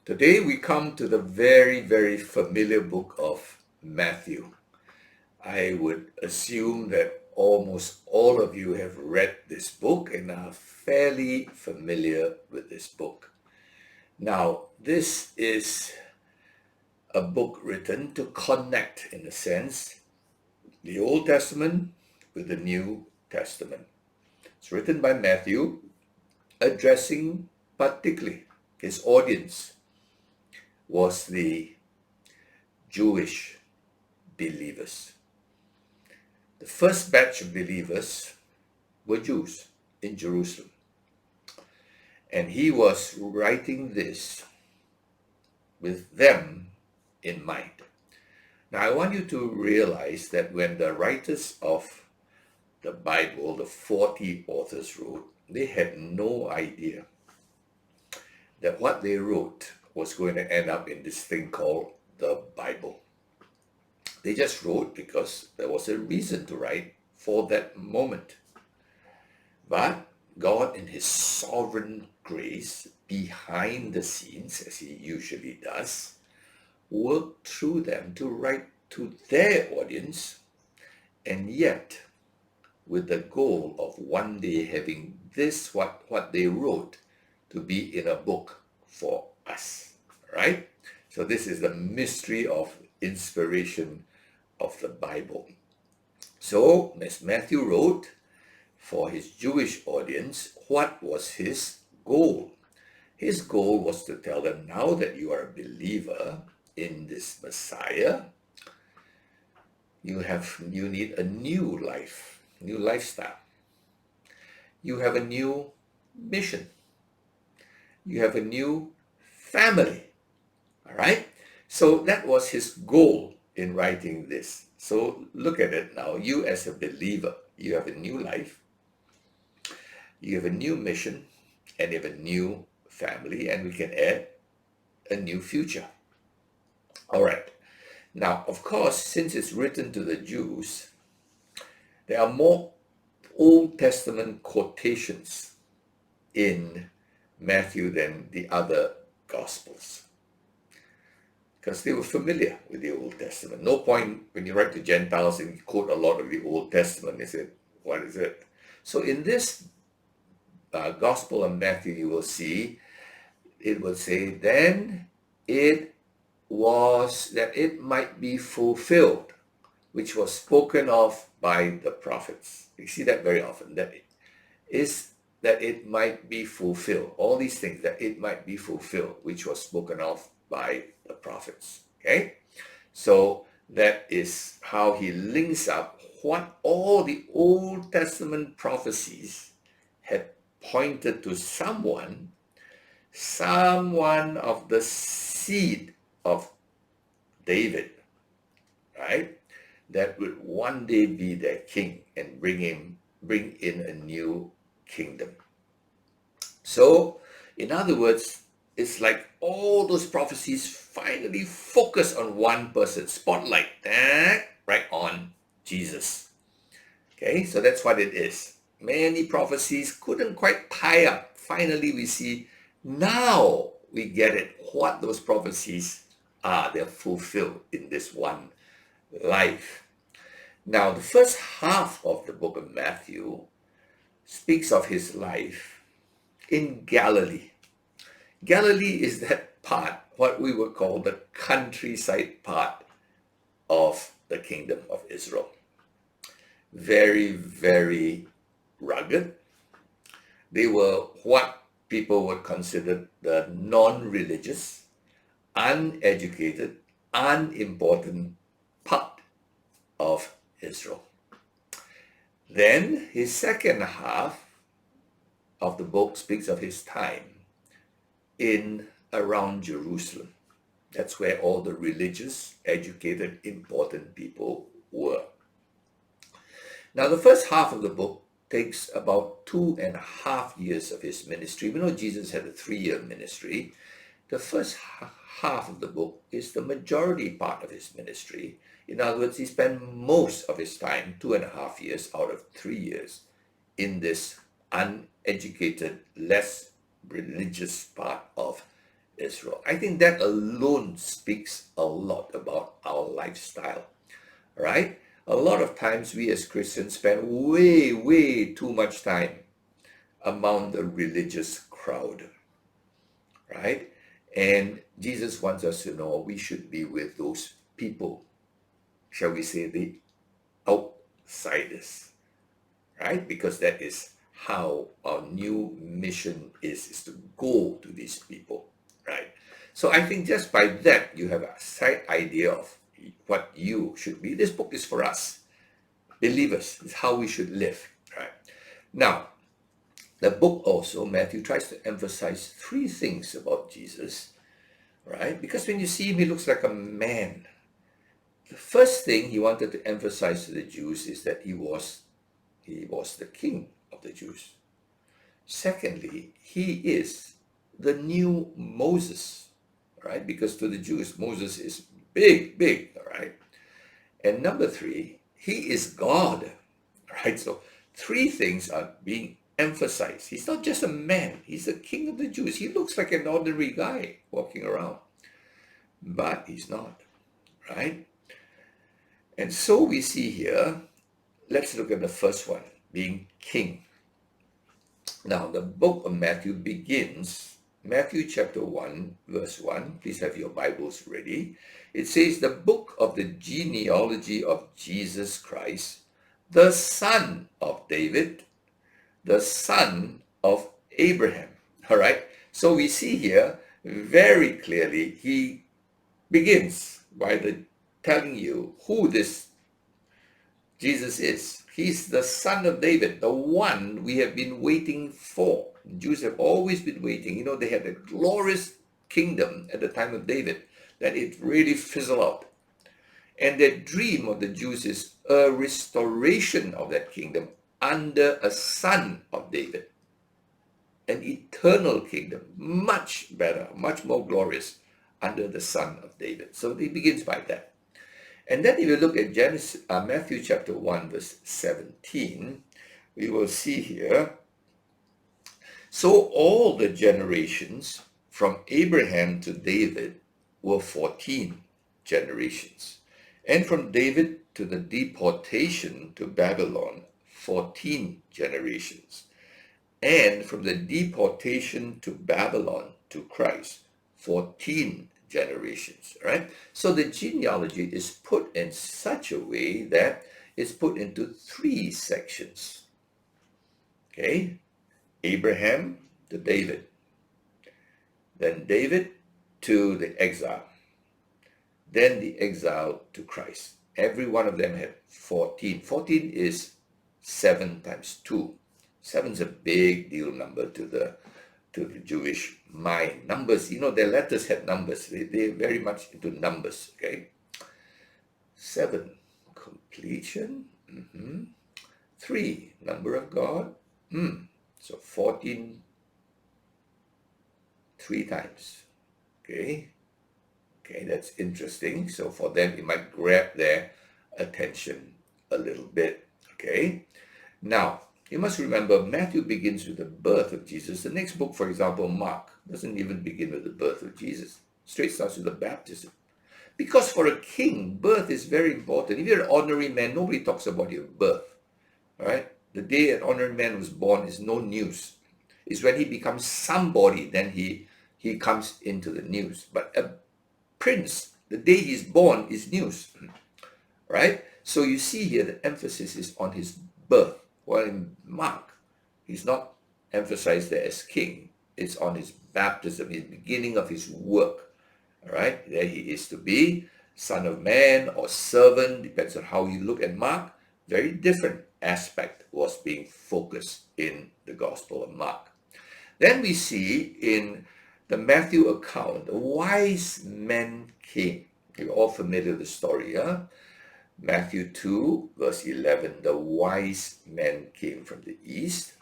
Today we come to the very, very familiar book of Matthew. I would assume that almost all of you have read this book and are fairly familiar with this book. Now, this is a book written to connect, in a sense, the Old Testament with the New Testament. It's written by Matthew, addressing particularly his audience was the Jewish believers. The first batch of believers were Jews in Jerusalem. And he was writing this with them in mind. Now, I want you to realize that when the writers of the Bible, the 40 authors wrote, they had no idea that what they wrote was going to end up in this thing called the Bible. They just wrote because there was a reason to write for that moment. But God, in his sovereign grace, behind the scenes, as he usually does, worked through them to write to their audience, and yet with the goal of one day having this, what they wrote, to be in a book for us, right? So this is the mystery of inspiration of the Bible. So, as Matthew wrote for his Jewish audience, what was his goal? His goal was to tell them, now that you are a believer in this Messiah, you need a new life, new lifestyle. You have a new mission. You have a new family. All right? So that was his goal in writing this. So look at it now. You as a believer, you have a new life. You have a new mission, and you have a new family, and we can add a new future. All right. Now, of course, since it's written to the Jews, there are more Old Testament quotations in Matthew than the other Gospels, because they were familiar with the Old Testament. No point when you write to Gentiles and you quote a lot of the Old Testament. They said, what is it? So in this Gospel of Matthew, you will see, it will say, then it was that it might be fulfilled, which was spoken of by the prophets. You see that very often, that it might be fulfilled. All these things, that it might be fulfilled, which was spoken of by the prophets. Okay? So that is how he links up what all the Old Testament prophecies had pointed to someone of the seed of David, right? That would one day be their king and bring in a new kingdom. So, in other words, it's like all those prophecies finally focus on one person, spotlight, right on Jesus. Okay, so that's what it is. Many prophecies couldn't quite tie up. Finally, we see, now we get it, what those prophecies are. They're fulfilled in this one life. Now, the first half of the book of Matthew speaks of his life in Galilee. Galilee is that part, what we would call the countryside part of the kingdom of Israel. Very, very rugged. They were what people would consider the non-religious, uneducated, unimportant part of Israel. Then his second half of the book speaks of his time in around Jerusalem. That's where all the religious, educated, important people were. Now, the first half of the book takes about 2.5 years of his ministry. We know Jesus had a 3-year ministry. The first half of the book is the majority part of his ministry. In other words, he spent most of his time, 2.5 years out of 3 years, in this uneducated, less religious part of Israel. I think that alone speaks a lot about our lifestyle, right? A lot of times we as Christians spend way, way too much time among the religious crowd, right? And Jesus wants us to know we should be with those people, shall we say, the outsiders, right? Because that is how our new mission is to go to these people, right? So I think just by that, you have a side idea of what you should be. This book is for us, believers. It's how we should live, right? Now, the book also, Matthew, tries to emphasize three things about Jesus, right? Because when you see him, he looks like a man. The first thing he wanted to emphasize to the Jews is that he was the king of the Jews. Secondly, he is the new Moses, right? Because to the Jews, Moses is big, big, right? And number three, he is God, right? So three things are being emphasized. He's not just a man, he's the king of the Jews. He looks like an ordinary guy walking around, but he's not, right? And so we see here, let's look at the first one, being king. Now, the book of Matthew begins, Matthew chapter 1, verse 1. Please have your Bibles ready. It says, the book of the genealogy of Jesus Christ, the son of David, the son of Abraham. All right? So we see here very clearly, he begins by telling you who this Jesus is. He's the son of David, the one we have been waiting for. The Jews have always been waiting. You know, they had a glorious kingdom at the time of David that it really fizzled out. And the dream of the Jews is a restoration of that kingdom under a son of David. An eternal kingdom, much better, much more glorious under the son of David. So he begins by that. And then if you look at Matthew chapter 1, verse 17, we will see here, so all the generations from Abraham to David were 14 generations. And from David to the deportation to Babylon, 14 generations. And from the deportation to Babylon to Christ, 14 generations, right? So the genealogy is put in such a way that it's put into three sections. Okay? Abraham to David. Then David to the exile. Then the exile to Christ. Every one of them had 14. 14 is 7 times 2. 7 is a big deal number to the Jewish mind. Numbers, you know, their letters had numbers. They're very much into numbers, okay? 7, completion. 3, number of God. So 14, 3 times, okay? Okay, that's interesting. So for them, it might grab their attention a little bit, okay? Now, you must remember, Matthew begins with the birth of Jesus. The next book, for example, Mark, doesn't even begin with the birth of Jesus. Straight starts with the baptism. Because for a king, birth is very important. If you're an ordinary man, nobody talks about your birth, right? The day an ordinary man was born is no news. It's when he becomes somebody, then he comes into the news. But a prince, the day he's born is news, right? So you see here the emphasis is on his birth. While in Mark, he's not emphasized there as king. It's on his baptism, his beginning of his work. All right, there he is to be son of man or servant, depends on how you look at Mark. Very different aspect was being focused in the Gospel of Mark. Then we see in the Matthew account, the wise men came. You're all familiar with the story, huh? Matthew 2, verse 11, the wise men came from the east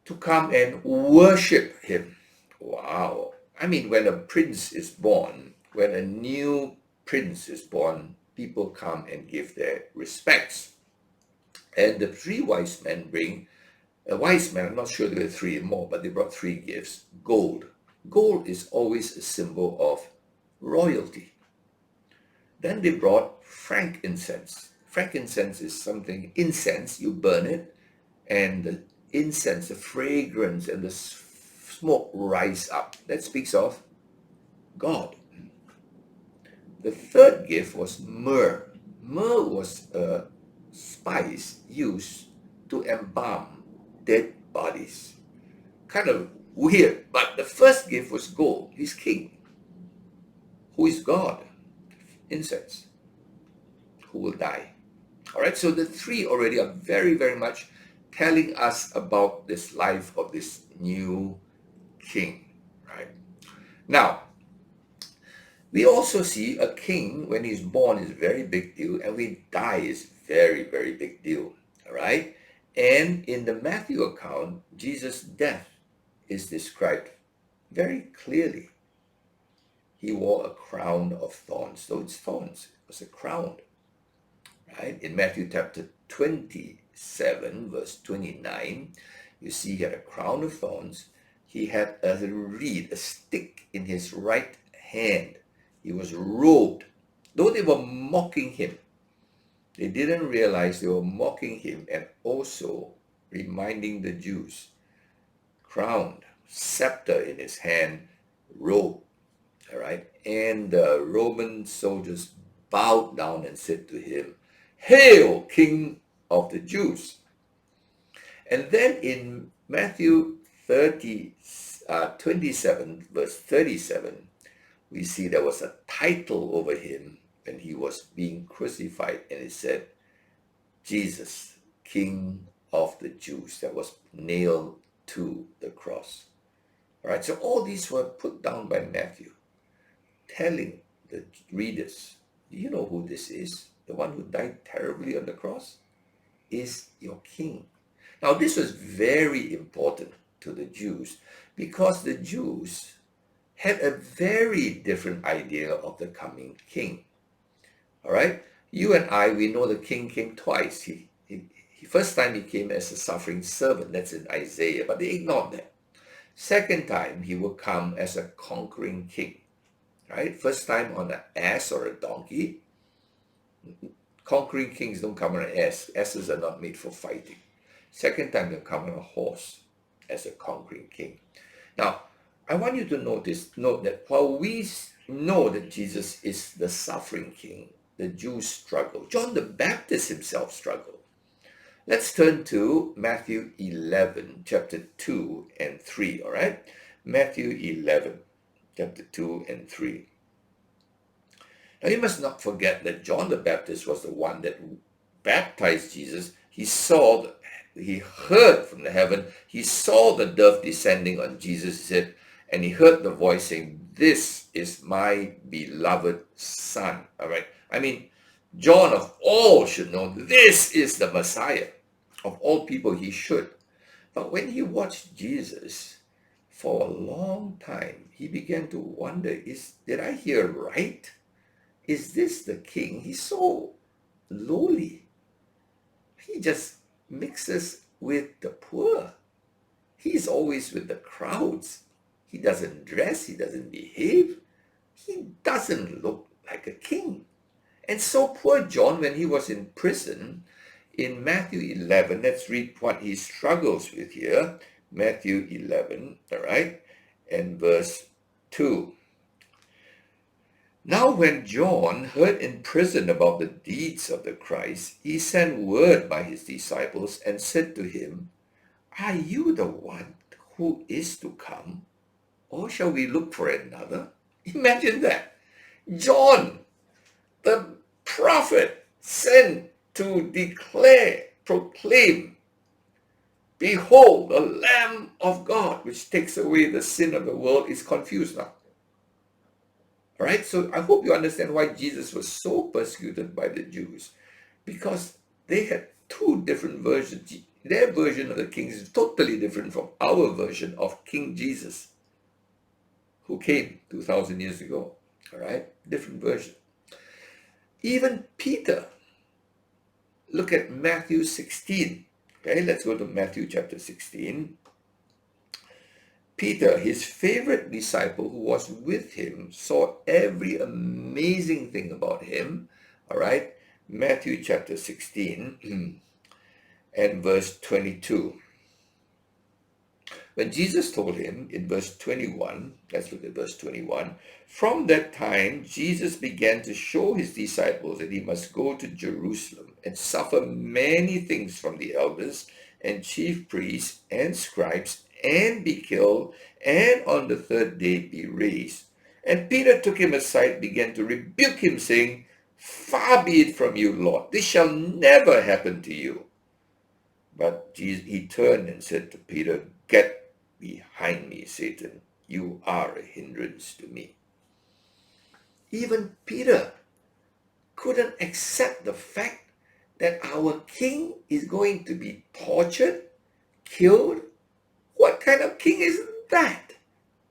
to come and worship him. Wow. I mean, when a prince is born, when a new prince is born, people come and give their respects. And the 3 wise men bring, a wise man, I'm not sure there were 3 more, but they brought 3 gifts: gold, Gold is always a symbol of royalty. Then they brought frankincense. Frankincense is something, incense, you burn it, and the incense, the fragrance, and the smoke rise up. That speaks of God. The third gift was myrrh. Myrrh was a spice used to embalm dead bodies. Kind of weird, but the first gift was gold. He's king. Who is God? Incense. Who will die? All right, so the three already are very, very much telling us about this life of this new king, right? Now, we also see a king when he's born is a very big deal, and when he dies is very, very big deal, all right? And in the Matthew account, Jesus' death is described very clearly. He wore a crown of thorns. So it's thorns, it was a crown, right? In Matthew chapter 27, verse 29, you see he had a crown of thorns. He had a reed, a stick in his right hand. He was robed. Though they were mocking him, they didn't realize they were mocking him and also reminding the Jews. Crowned, scepter in his hand, robe. All right. And the Roman soldiers bowed down and said to him, "Hail, King of the Jews." And then in Matthew 27, verse 37, we see there was a title over him when he was being crucified, and it said, Jesus, King of the Jews, that was nailed to the cross. All right, so all these were put down by Matthew, telling the readers, do you know who this is? The one who died terribly on the cross is your king. Now, this was very important to the Jews because the Jews had a very different idea of the coming king. All right? You and I, we know the king came twice. He first time he came as a suffering servant. That's in Isaiah, but they ignored that. Second time, he will come as a conquering king. Right? First time on an ass or a donkey. Conquering kings don't come on an ass. Asses are not made for fighting. Second time, they'll come on a horse as a conquering king. Now, I want you to note that while we know that Jesus is the suffering king, the Jews struggle. John the Baptist himself struggled. Let's turn to Matthew 11, chapter 2 and 3, all right? Matthew 11, chapter 2 and 3. Now, you must not forget that John the Baptist was the one that baptized Jesus. He heard from the heaven, he saw the dove descending on Jesus, he said, and he heard the voice saying, "This is my beloved son." All right. I mean, John of all should know this is the Messiah. Of all people, he should. But when he watched Jesus for a long time, he began to wonder, did I hear right? Is this the king? He's so lowly. He just mixes with the poor. He's always with the crowds. He doesn't dress, he doesn't behave. He doesn't look like a king. And so poor John, when he was in prison, in Matthew 11, let's read what he struggles with here. Matthew 11, all right, and verse 2. Now when John heard in prison about the deeds of the Christ, he sent word by his disciples and said to him, "Are you the one who is to come, or shall we look for another?" Imagine that. John, the prophet, sent to proclaim, "Behold, the Lamb of God, which takes away the sin of the world," is confused now. All right, so I hope you understand why Jesus was so persecuted by the Jews, because they had two different versions. Their version of the king is totally different from our version of King Jesus, who came 2,000 years ago. All right, different version. Even Peter, look at Matthew 16. Okay, let's go to Matthew chapter 16. Peter, his favorite disciple who was with him, saw every amazing thing about him. All right, Matthew chapter 16 and verse 22. When Jesus told him in verse 21, let's look at verse 21, from that time Jesus began to show his disciples that he must go to Jerusalem and suffer many things from the elders and chief priests and scribes and be killed and on the third day be raised. And Peter took him aside, began to rebuke him, saying, far be it from you, Lord, this shall never happen to you. But he turned and said to Peter, get behind me, Satan. You are a hindrance to me. Even Peter couldn't accept the fact that our king is going to be tortured, killed. What kind of king is that?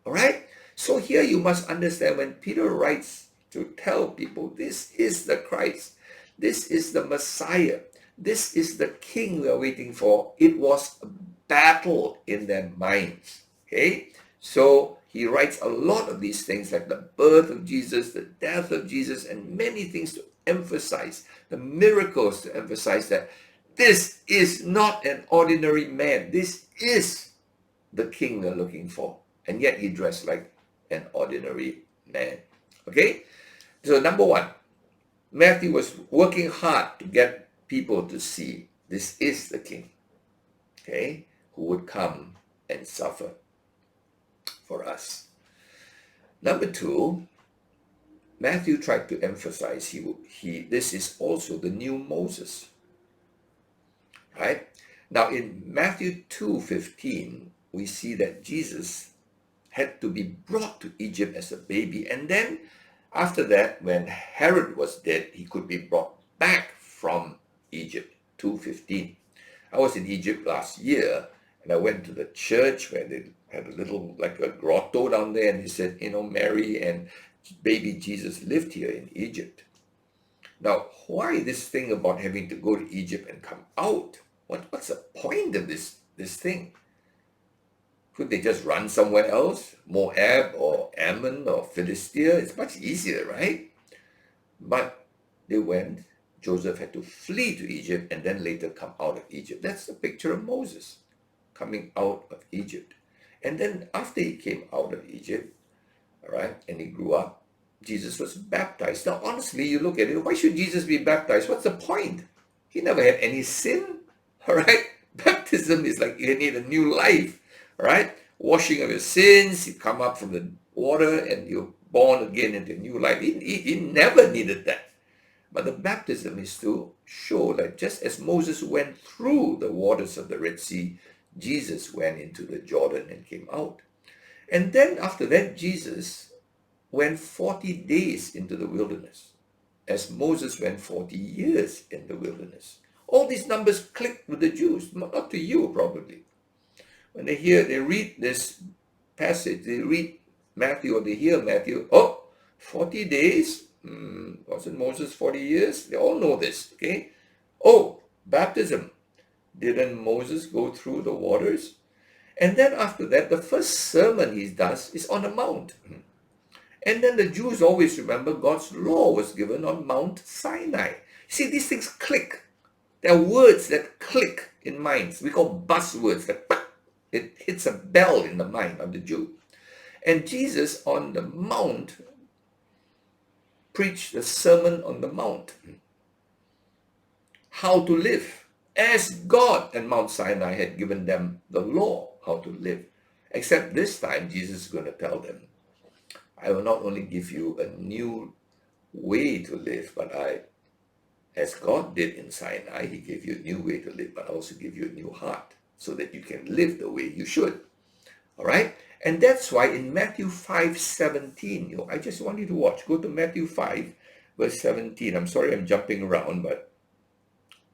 All right? So here you must understand when Peter writes to tell people, this is the Christ, this is the Messiah, this is the king we are waiting for. It was a battle in their minds. Okay? So he writes a lot of these things like the birth of Jesus, the death of Jesus, and many things to emphasize, the miracles to emphasize that this is not an ordinary man. This is the king they're looking for. And yet he dressed like an ordinary man. Okay? So number one, Matthew was working hard to get people to see this is the king, okay, who would come and suffer for us. Number two, Matthew tried to emphasize this is also the new Moses, right? Now in Matthew 2:15, we see that Jesus had to be brought to Egypt as a baby, and then after that, when Herod was dead, he could be brought back from Egypt. 2:15. I was in Egypt last year, and I went to the church where they had a little, like a grotto down there, and he said, Mary and baby Jesus lived here in Egypt. Now, why this thing about having to go to Egypt and come out? What's the point of this thing? Could they just run somewhere else? Moab or Ammon or Philistia? It's much easier, right? But they went. Joseph had to flee to Egypt and then later come out of Egypt. That's the picture of Moses coming out of Egypt. And then after he came out of Egypt, all right, and he grew up, Jesus was baptized. Now, honestly, you look at it, why should Jesus be baptized? What's the point? He never had any sin, all right? Baptism is like you need a new life, all right? Washing of your sins, you come up from the water and you're born again into a new life. He never needed that. But the baptism is to show that just as Moses went through the waters of the Red Sea, Jesus went into the Jordan and came out. And then after that, Jesus went 40 days into the wilderness, as Moses went 40 years in the wilderness. All these numbers click with the Jews, not to you probably. When they read this passage, they read Matthew or they hear Matthew, 40 days? Wasn't Moses 40 years? They all know this, okay? Oh, baptism. Didn't Moses go through the waters? And then after that, the first sermon he does is on a mount. And then the Jews always remember God's law was given on Mount Sinai. See, these things click. There are words that click in minds. We call buzzwords. It hits a bell in the mind of the Jew. And Jesus on the mount preached the Sermon on the Mount. How to live as God and Mount Sinai had given them the law, how to live. Except this time, Jesus is going to tell them, I will not only give you a new way to live, but as God did in Sinai, he gave you a new way to live, but also give you a new heart so that you can live the way you should. All right? And that's why in Matthew 5:17, I just want you to watch. Go to Matthew 5, verse 17. I'm sorry I'm jumping around, but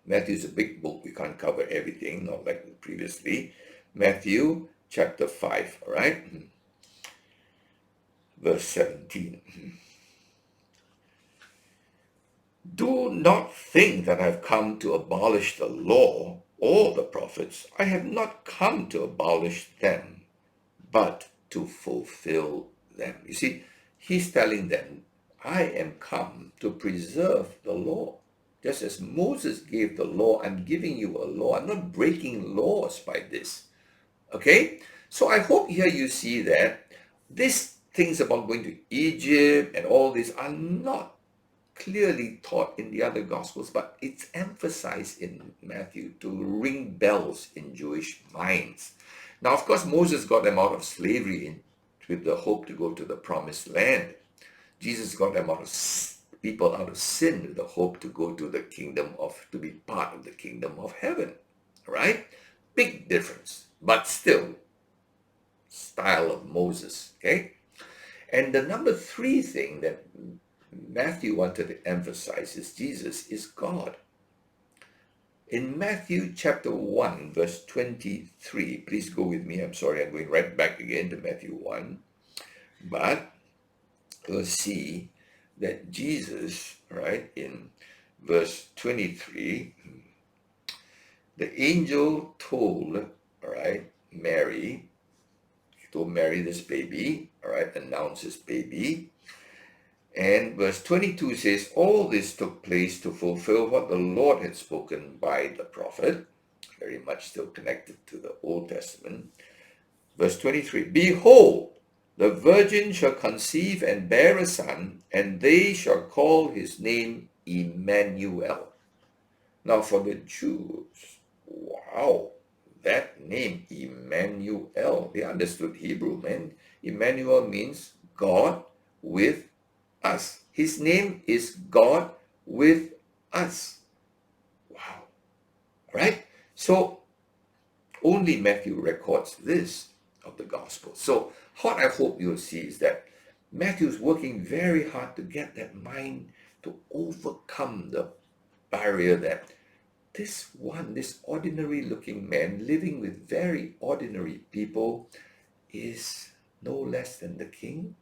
Matthew is a big book. We can't cover everything, not like previously. Matthew chapter 5, all right? Verse 17. Do not think that I've come to abolish the law or the prophets. I have not come to abolish them, but to fulfill them. You see, he's telling them, I am come to preserve the law. Just as Moses gave the law, I'm giving you a law. I'm not breaking laws by this. Okay? So I hope here you see that these things about going to Egypt and all this are not clearly taught in the other gospels, but it's emphasized in Matthew to ring bells in Jewish minds. Now, of course, Moses got them out of slavery with the hope to go to the promised land. Jesus got them people out of sin with the hope to go to the to be part of the kingdom of heaven. Right? Big difference, but still style of Moses. Okay? And the number 3 thing that Matthew wanted to emphasize is Jesus is God. In Matthew chapter 1, verse 23, please go with me. I'm sorry, I'm going right back again to Matthew 1. But we'll see that Jesus, right, in verse 23, the angel told, all right, Mary, he told Mary this baby, all right, announced this baby. And verse 22 says, all this took place to fulfill what the Lord had spoken by the prophet, very much still connected to the Old Testament. Verse 23, behold, the virgin shall conceive and bear a son, and they shall call his name Emmanuel. Now for the Jews, wow, that name Emmanuel, they understood Hebrew, man. Emmanuel means God with us. His name is God with us. Wow. Right? So only Matthew records this of the gospel. So what I hope you'll see is that Matthew's working very hard to get that mind to overcome the barrier that this ordinary looking man living with very ordinary people is no less than the king,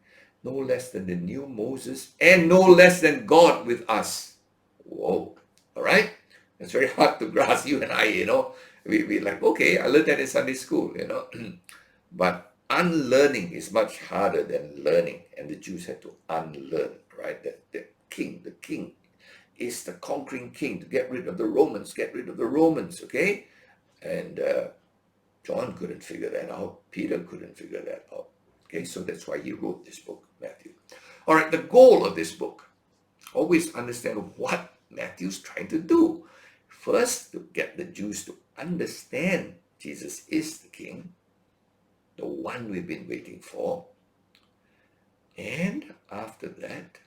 no less than the new Moses, and no less than God with us. Whoa. All right? It's very hard to grasp, you and I, We like, okay, I learned that in Sunday school, But unlearning is much harder than learning. And the Jews had to unlearn, right? That the king is the conquering king to get rid of the Romans, okay? And John couldn't figure that out. Peter couldn't figure that out. Okay, so that's why he wrote this book, Matthew. All right, the goal of this book, always understand what Matthew's trying to do. First, to get the Jews to understand Jesus is the king, the one we've been waiting for. And after that,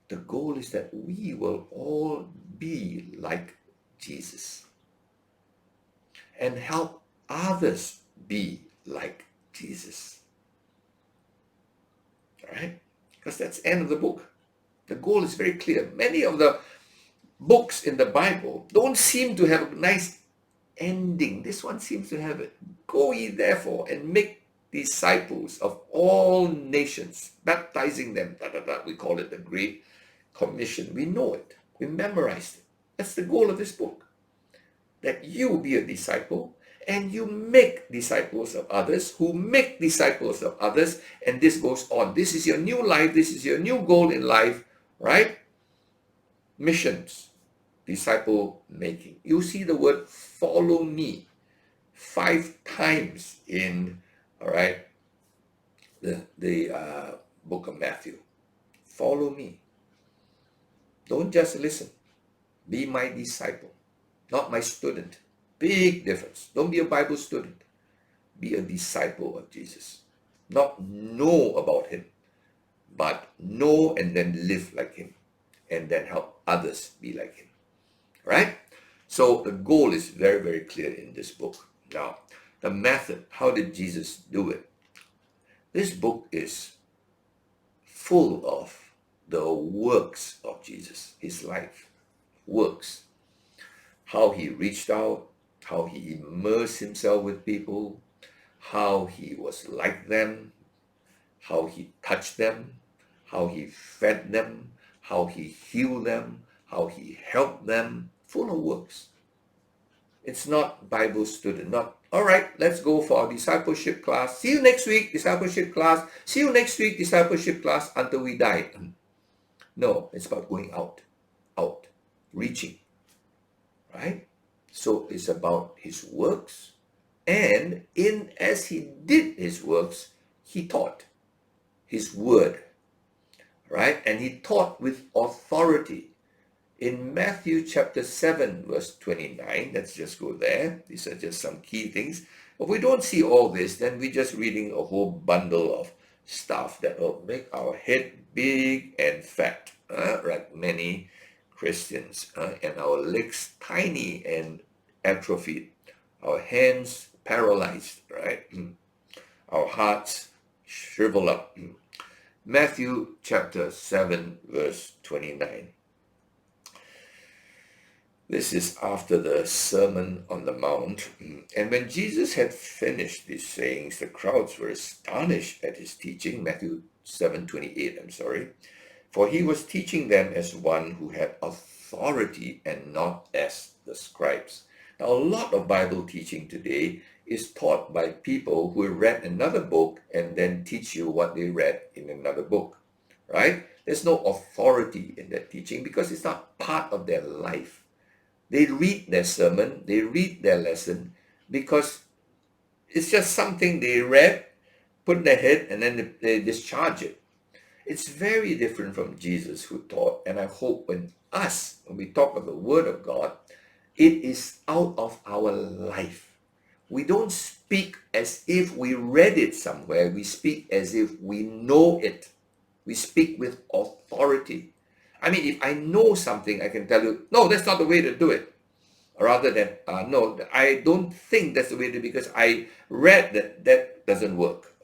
the goal is that we will all be like Jesus and help others be like Jesus. All right? Because that's the end of the book. The goal is very clear. Many of the books in the Bible don't seem to have a nice ending. This one seems to have it. Go ye therefore and make disciples of all nations, baptizing them. We call it the Great Commission. We know it. We memorized it. That's the goal of this book. That you be a disciple and you make disciples of others who make disciples of others, and this goes on. This is your new life. This is your new goal in life, right? Missions, disciple making. You see the word follow me 5 times in, all right, the book of Matthew. Follow me. Don't just listen. Be my disciple, not my student. Big difference. Don't be a Bible student. Be a disciple of Jesus. Not know about him, but know and then live like him, and then help others be like him. Right? So the goal is very, very clear in this book. Now, the method, how did Jesus do it? This book is full of the works of Jesus, his life, works. How he reached out, how he immersed himself with people, how he was like them, how he touched them, how he fed them, how he healed them, how he helped them, full of works. It's not Bible student, not, all right, let's go for our discipleship class. See you next week, discipleship class. See you next week, discipleship class until we die. No, it's about going out, reaching, right? So it's about his works. And as he did his works, he taught his word, right? And he taught with authority. In Matthew chapter 7, verse 29, let's just go there. These are just some key things. If we don't see all this, then we're just reading a whole bundle of stuff that will make our head big and fat, like many Christians, and our legs tiny and atrophied, our hands paralyzed, right? Our hearts shrivel up. Matthew chapter 7, verse 29. This is after the Sermon on the Mount. And when Jesus had finished these sayings, the crowds were astonished at his teaching. Matthew 7:28, For he was teaching them as one who had authority and not as the scribes. Now, a lot of Bible teaching today is taught by people who read another book and then teach you what they read in another book, right? There's no authority in that teaching because it's not part of their life. They read their sermon, they read their lesson because it's just something they read, put in their head, and then they discharge it. It's very different from Jesus who taught, and I hope when we talk of the Word of God, it is out of our life. We don't speak as if we read it somewhere. We speak as if we know it. We speak with authority. I mean, if I know something, I can tell you, no, that's not the way to do it. Rather than, no, I don't think that's the way to do it because I read that doesn't work.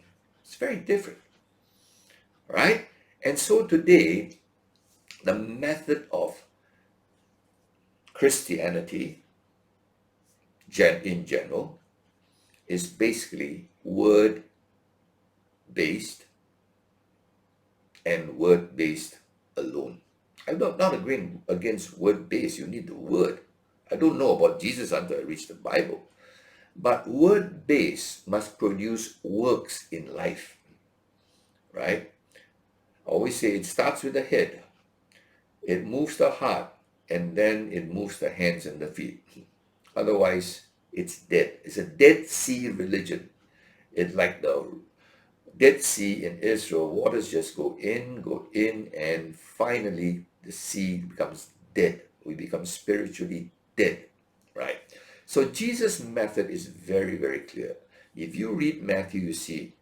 It's very different, right? And so today, the method of Christianity in general is basically word-based and word-based alone. I'm not agreeing against word-based. You need the word. I don't know about Jesus until I reach the Bible. But word-based must produce works in life, right? I always say it starts with the head. It moves the heart, and then it moves the hands and the feet. Otherwise, it's dead. It's a Dead Sea religion. It's like the Dead Sea in Israel. Waters just go in, and finally the sea becomes dead. We become spiritually dead, right? So Jesus' method is very, very clear. If you read Matthew, you see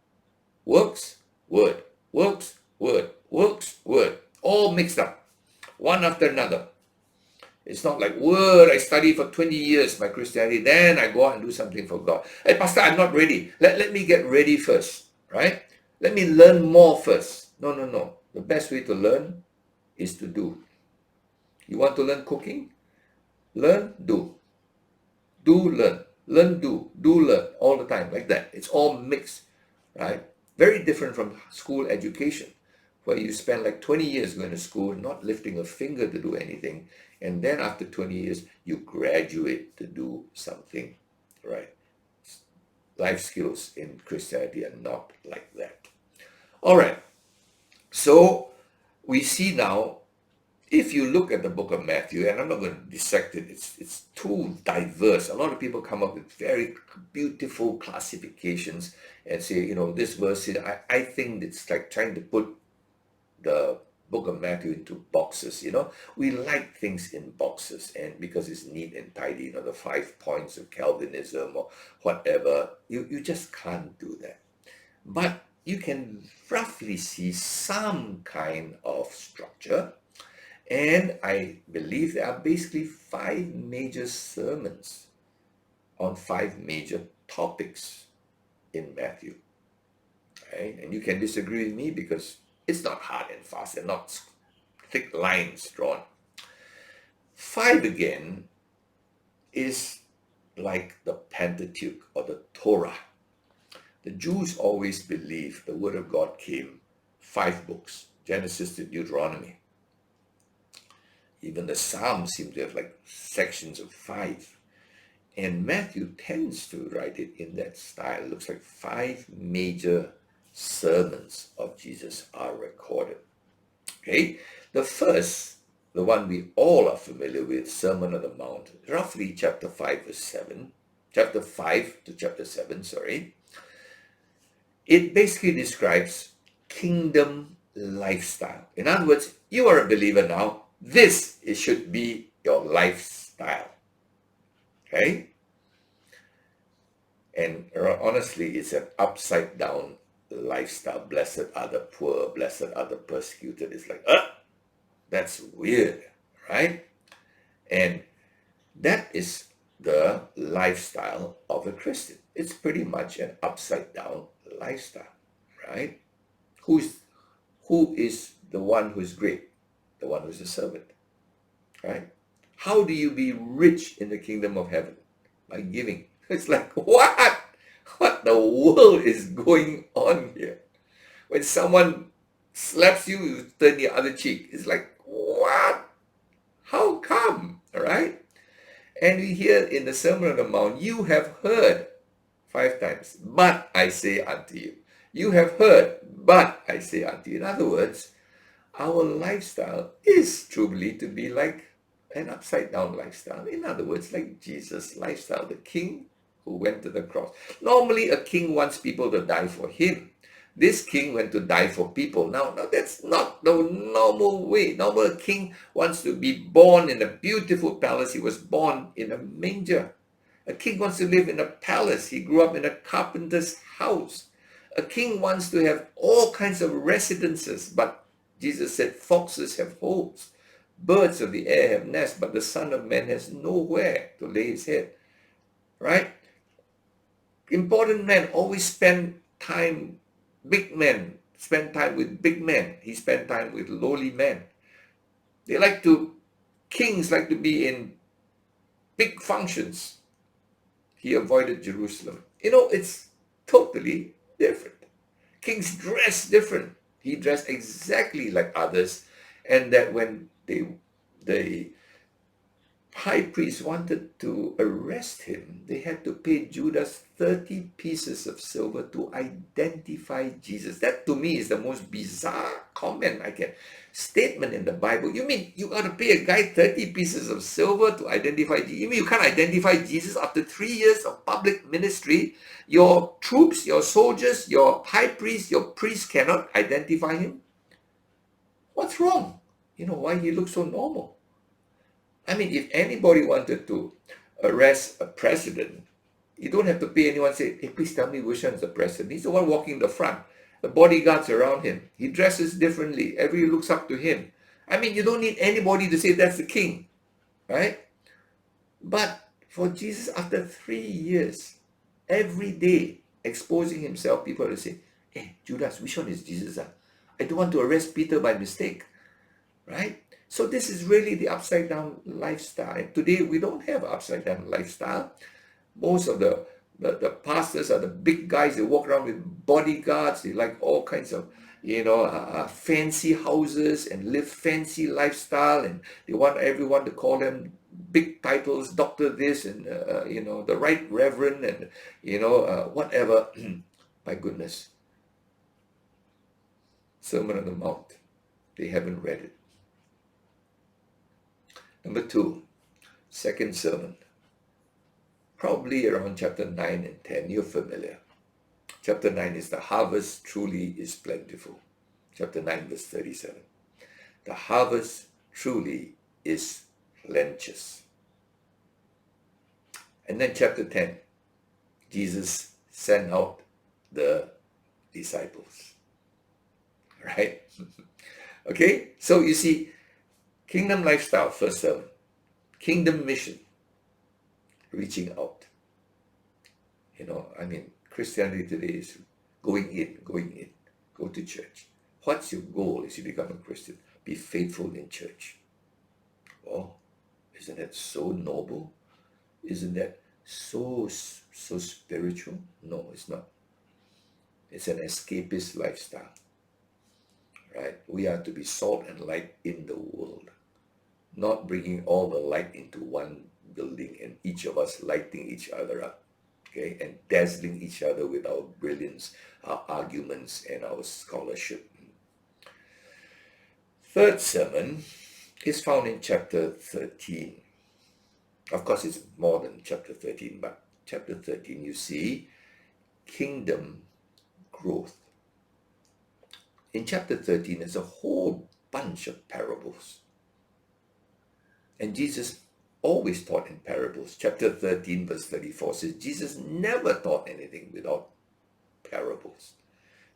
works, word, works, word, works, word, all mixed up, one after another. It's not like word, I study for 20 years my Christianity, then I go out and do something for God. Hey, Pastor, I'm not ready. Let me get ready first, right? Let me learn more first. No. The best way to learn is to do. You want to learn cooking? Learn, do. Do, learn. Learn, do. Do, learn. All the time, like that. It's all mixed, right? Very different from school education, where you spend like 20 years going to school, not lifting a finger to do anything. And then after 20 years, you graduate to do something, right? Life skills in Christianity are not like that. All right. So we see now, if you look at the book of Matthew, and I'm not going to dissect it, it's too diverse. A lot of people come up with very beautiful classifications and say, this verse, I think it's like trying to put the book of Matthew into boxes. We like things in boxes, and because it's neat and tidy, the 5 points of Calvinism or whatever, you just can't do that. But you can roughly see some kind of structure. And I believe there are basically 5 major sermons on 5 major topics in Matthew. Right? And you can disagree with me because it's not hard and fast. They're not thick lines drawn. 5 again is like the Pentateuch or the Torah. The Jews always believed the Word of God came 5 books, Genesis to Deuteronomy. Even the Psalms seem to have like sections of 5. And Matthew tends to write it in that style. It looks like 5 major sermons of Jesus are recorded. Okay, the first, the one we all are familiar with, Sermon on the Mount, roughly chapter 5 verse 7, chapter 5 to chapter 7, sorry. It basically describes kingdom lifestyle. In other words, you are a believer now. This should be your lifestyle. Okay? And honestly, it's an upside down lifestyle. Blessed are the poor, blessed are the persecuted. It's like, that's weird, right? And that is the lifestyle of a Christian. It's pretty much an upside down lifestyle, right? Who is the one who is great? The one who is a servant, right? How do you be rich in the kingdom of heaven? By giving. It's like, what? What the world is going on here? When someone slaps you, you turn the other cheek. It's like, what? How come? All right? And we hear in the Sermon on the Mount, you have heard 5 times, but I say unto you. You have heard, but I say unto you. In other words, our lifestyle is truly to be like an upside down lifestyle. In other words, like Jesus' lifestyle, the king who went to the cross. Normally, a king wants people to die for him. This king went to die for people. Now that's not the normal way. Normal, a king wants to be born in a beautiful palace. He was born in a manger. A king wants to live in a palace. He grew up in a carpenter's house. A king wants to have all kinds of residences, but Jesus said, foxes have holes, birds of the air have nests, but the Son of Man has nowhere to lay his head. Right? Important men always spend time, big men spend time with big men. He spent time with lowly men. Kings like to be in big functions. He avoided Jerusalem. It's totally different. Kings dress different. He dressed exactly like others. And that when the high priest wanted to arrest him, they had to pay Judas 30 pieces of silver to identify Jesus. That to me is the most bizarre statement in the Bible. You mean you got to pay a guy 30 pieces of silver to identify Jesus? You mean you can't identify Jesus after 3 years of public ministry? Your troops, your soldiers, your high priest, your priest cannot identify him? What's wrong? Why he looks so normal? I mean, if anybody wanted to arrest a president, you don't have to pay anyone say, hey, please tell me which one's the president. He's the one walking the front. The bodyguards around him. He dresses differently. Everybody looks up to him. I mean, you don't need anybody to say that's the king, right? But for Jesus, after 3 years, every day exposing himself, people will say, hey, Judas, which one is Jesus? I don't want to arrest Peter by mistake, right? So this is really the upside down lifestyle. And today we don't have upside down lifestyle. Most of the pastors are the big guys. They walk around with bodyguards. They like all kinds of, fancy houses and live fancy lifestyle. And they want everyone to call them big titles, doctor this and, the right reverend and, whatever. My goodness. Sermon on the Mount. They haven't read it. Number 2, second sermon, probably around chapter 9 and 10. You're familiar. Chapter 9 is the harvest truly is plentiful. Chapter 9 verse 37. The harvest truly is plenteous. And then chapter 10, Jesus sent out the disciples. Right? Okay, so you see, kingdom lifestyle, first sermon. Kingdom mission, reaching out. Christianity today is going in. Go to church. What's your goal as you become a Christian? Be faithful in church. Oh, isn't that so noble? Isn't that so spiritual? No, it's not. It's an escapist lifestyle. Right? We are to be salt and light in the world, not bringing all the light into one building and each of us lighting each other up, okay, and dazzling each other with our brilliance, our arguments, and our scholarship. Third sermon is found in chapter 13. Of course, it's more than chapter 13, but chapter 13, you see kingdom growth. In chapter 13, there's a whole bunch of parables. And Jesus always taught in parables. Chapter 13, verse 34 says, Jesus never taught anything without parables.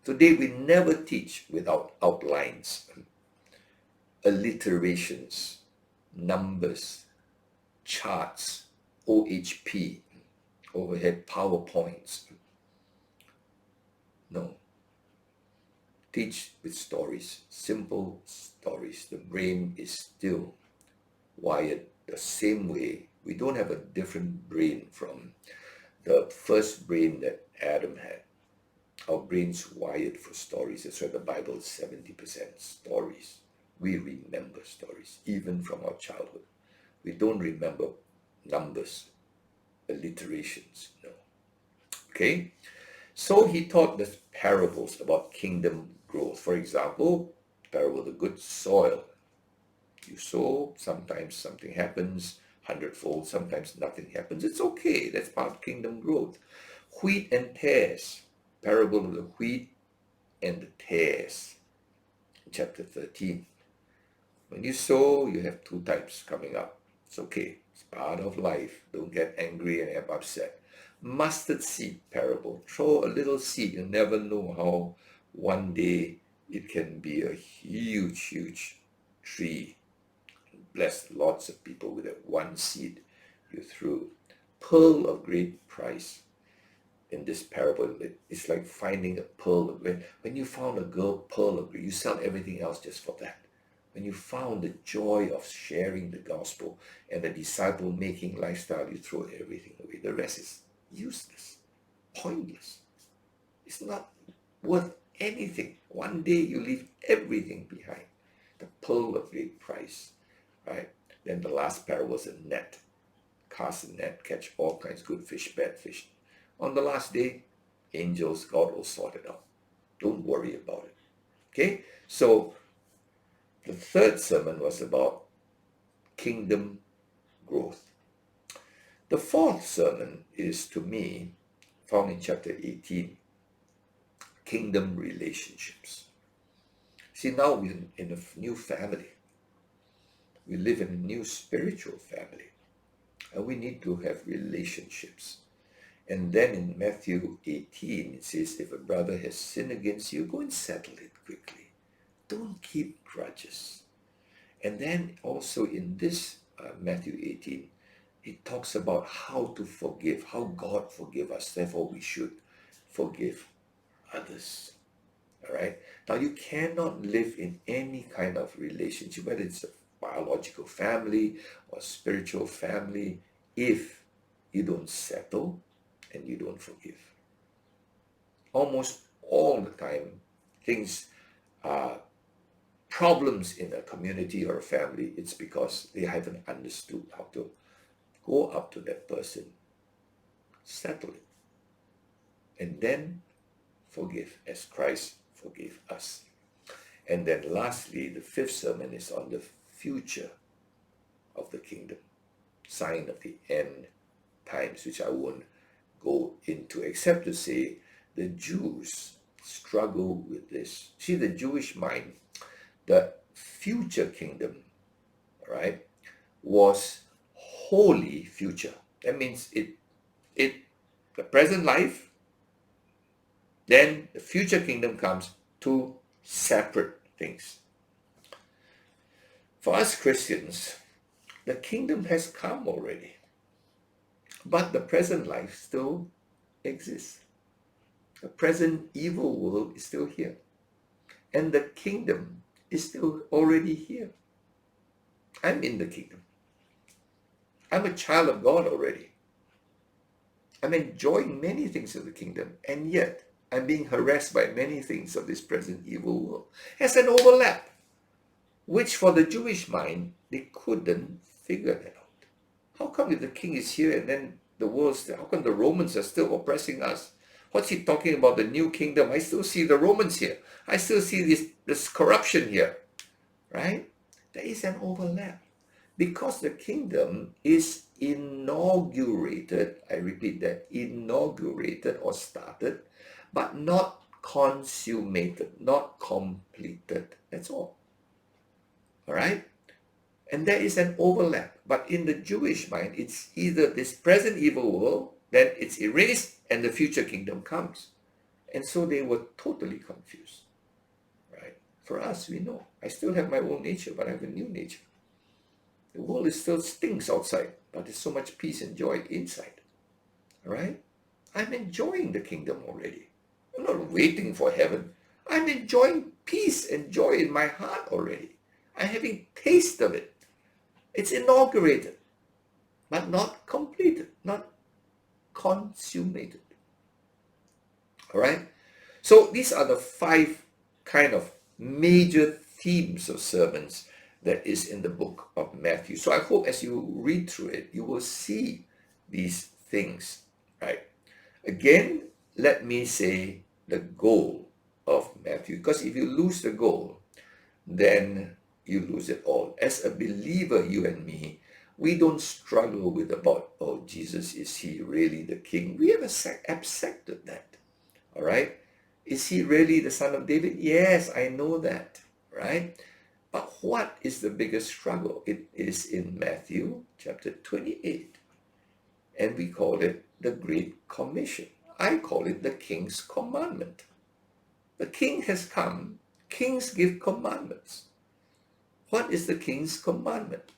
Today, we never teach without outlines, alliterations, numbers, charts, OHP, overhead PowerPoints. No. Teach with stories, simple stories. The brain is still wired the same way. We don't have a different brain from the first brain that Adam had. Our brain's wired for stories. That's why the Bible is 70% stories. We remember stories, even from our childhood. We don't remember numbers, alliterations, no. Okay? So he taught the parables about kingdom growth. For example, parable of the good soil. You sow, sometimes something happens, 100-fold, sometimes nothing happens. It's okay, that's part of kingdom growth. Wheat and tares, parable of the wheat and the tares, chapter 13. When you sow, you have two types coming up. It's okay, it's part of life. Don't get angry and get upset. Mustard seed parable, throw a little seed. You never know how one day it can be a huge, huge tree. Bless lots of people with that one seed you threw. Pearl of great price. In this parable, it's like finding a pearl. When you found a pearl of great, you sell everything else just for that. When you found the joy of sharing the gospel and the disciple-making lifestyle, you throw everything away. The rest is useless, pointless. It's not worth anything. One day you leave everything behind. The pearl of great price. Right? Then the last parable was a net. Cast a net, catch all kinds of good fish, bad fish. On the last day, angels, God will sort it out. Don't worry about it. Okay? So the third sermon was about kingdom growth. The fourth sermon is, to me, found in chapter 18, kingdom relationships. See, now we're in a new family. We live in a new spiritual family, and we need to have relationships. And then in Matthew 18, it says, if a brother has sinned against you, go and settle it quickly. Don't keep grudges. And then also in this Matthew 18, it talks about how to forgive, how God forgive us. Therefore, we should forgive others. All right? Now, you cannot live in any kind of relationship, whether it's a biological family or spiritual family, if you don't settle and you don't forgive. Almost all the time, things are problems in a community or a family. It's because they haven't understood how to go up to that person, settle it, and then forgive as Christ forgave us. And then lastly, the fifth sermon is on the future of the kingdom, sign of the end times, which I won't go into, except to say the Jews struggle with this. See, the Jewish mind, the future kingdom, right, was wholly future. That means the present life, then the future kingdom comes, two separate things. For us Christians, the kingdom has come already, but the present life still exists. The present evil world is still here, and the kingdom is still already here. I'm in the kingdom. I'm a child of God already. I'm enjoying many things of the kingdom, and yet I'm being harassed by many things of this present evil world. There's an overlap, which for the Jewish mind, they couldn't figure that out. How come if the king is here and then the world's, how come the Romans are still oppressing us? What's he talking about, the new kingdom? I still see the Romans here. I still see this corruption here, right? There is an overlap because the kingdom is inaugurated. I repeat that, inaugurated or started, but not consummated, not completed. That's all. All right? And there is an overlap. But in the Jewish mind, it's either this present evil world, then it's erased, and the future kingdom comes. And so they were totally confused. Right? For us, we know. I still have my old nature, but I have a new nature. The world is still stinks outside, but there's so much peace and joy inside. All right? I'm enjoying the kingdom already. I'm not waiting for heaven. I'm enjoying peace and joy in my heart already. I'm having taste of it. It's inaugurated, but not completed, not consummated. All right? So these are the 5 kind of major themes of sermons that is in the book of Matthew. So I hope as you read through it, you will see these things, right? Again, let me say the goal of Matthew, because if you lose the goal, then you lose it all. As a believer, you and me, we don't struggle with about, oh, Jesus, is he really the king? We have accepted that, all right? Is he really the son of David? Yes, I know that, right? But what is the biggest struggle? It is in Matthew chapter 28, and we call it the Great Commission. I call it the King's Commandment. The king has come. Kings give commandments. What is the king's commandment?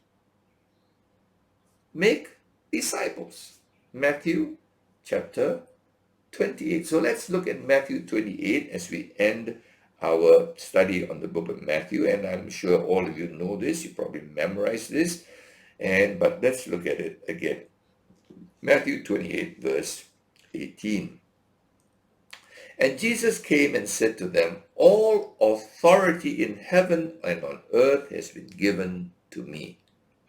Make disciples. Matthew chapter 28. So let's look at Matthew 28 as we end our study on the book of Matthew. And I'm sure all of you know this. You probably memorized this. But let's look at it again. Matthew 28 verse 18. And Jesus came and said to them, all authority in heaven and on earth has been given to me.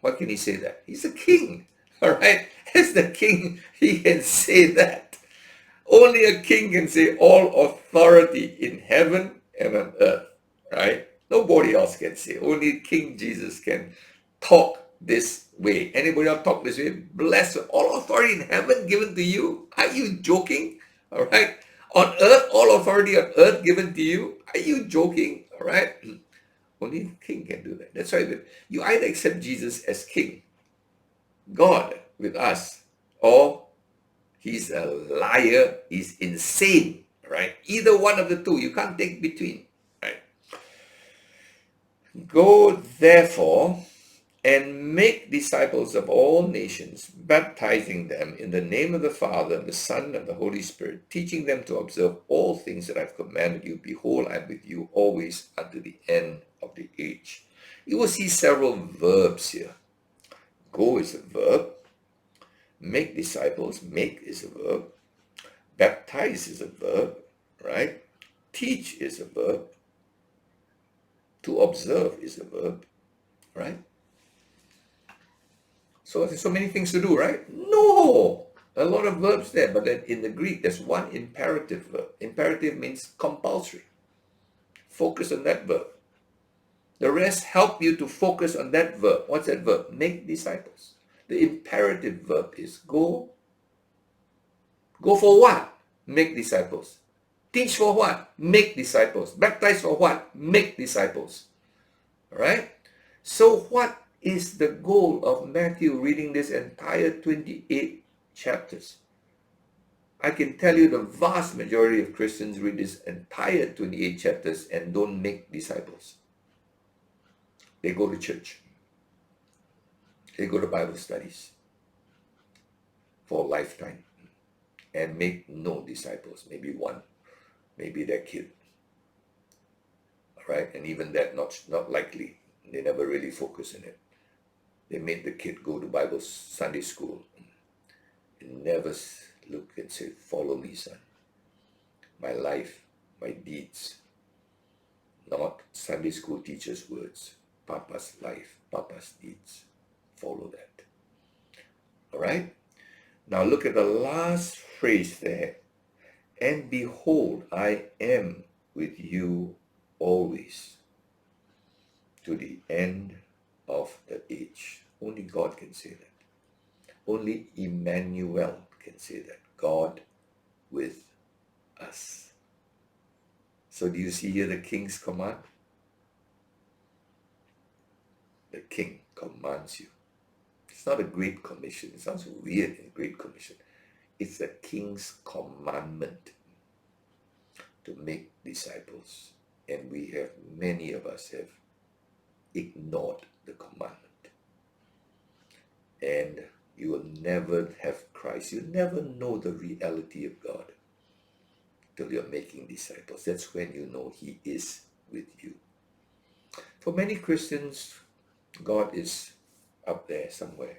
Why can he say that? He's a king, all right? As the king, he can say that. Only a king can say all authority in heaven and on earth, right? Nobody else can say. Only King Jesus can talk this way. Anybody else talk this way? Bless all authority in heaven given to you. Are you joking? All right? On earth, all authority on earth given to you. Are you joking? All right? Only the king can do that. That's why you either accept Jesus as king, God with us, or he's a liar, he's insane, right? Either one of the two. You can't take between, right? Go therefore and make disciples of all nations, baptizing them in the name of the Father, and the Son, and the Holy Spirit, teaching them to observe all things that I've commanded you. Behold, I'm with you always unto the end of the age. You will see several verbs here. Go is a verb. Make disciples, make is a verb. Baptize is a verb, right? Teach is a verb. To observe is a verb, right? So there's so many things to do, right? No! A lot of verbs there, but then in the Greek, there's one imperative verb. Imperative means compulsory. Focus on that verb. The rest help you to focus on that verb. What's that verb? Make disciples. The imperative verb is go. Go for what? Make disciples. Teach for what? Make disciples. Baptize for what? Make disciples. All right? So what is the goal of Matthew reading this entire 28 chapters? I can tell you the vast majority of Christians read this entire 28 chapters and don't make disciples. They go to church. They go to Bible studies for a lifetime and make no disciples. Maybe one, maybe their kid. All right? And even that, not likely. They never really focus on it. They made the kid go to Bible Sunday school and never look and say, follow me, son. My life, my deeds. Not Sunday school teacher's words. Papa's life, Papa's deeds. Follow that. All right? Now look at the last phrase there. And behold, I am with you always to the end of the age. Only God can say that. Only Emmanuel can say that. God with us. So do you see here the king's command? The king commands you. It's not a great commission. It sounds weird in great commission. It's the king's commandment to make disciples. And many of us have ignored the commandment. And you will never have Christ. You'll never know the reality of God till you're making disciples. That's when you know He is with you. For many Christians, God is up there somewhere,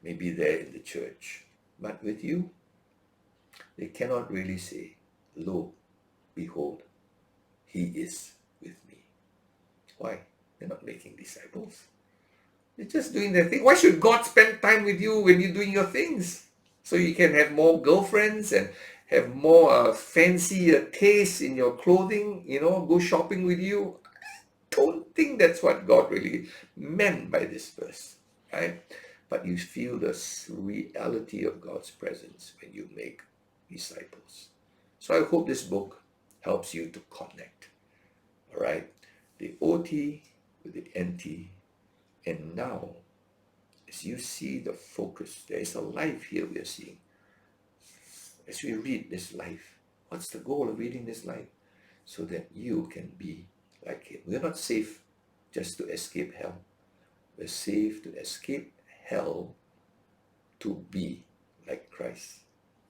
maybe there in the church. But with you, they cannot really say, lo, behold, He is with me. Why? They're not making disciples. They're just doing their thing. Why should God spend time with you when you're doing your things? So you can have more girlfriends and have more fancy taste in your clothing, go shopping with you. I don't think that's what God really meant by this verse, right? But you feel the reality of God's presence when you make disciples. So I hope this book helps you to connect, all right? The OT with the NT. And now, as you see the focus, there is a life here we are seeing. As we read this life, what's the goal of reading this life? So that you can be like Him. We're not saved just to escape hell. We're saved to escape hell to be like Christ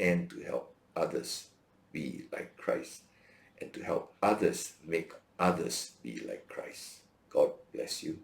and to help others be like Christ and to help others make others be like Christ. God bless you.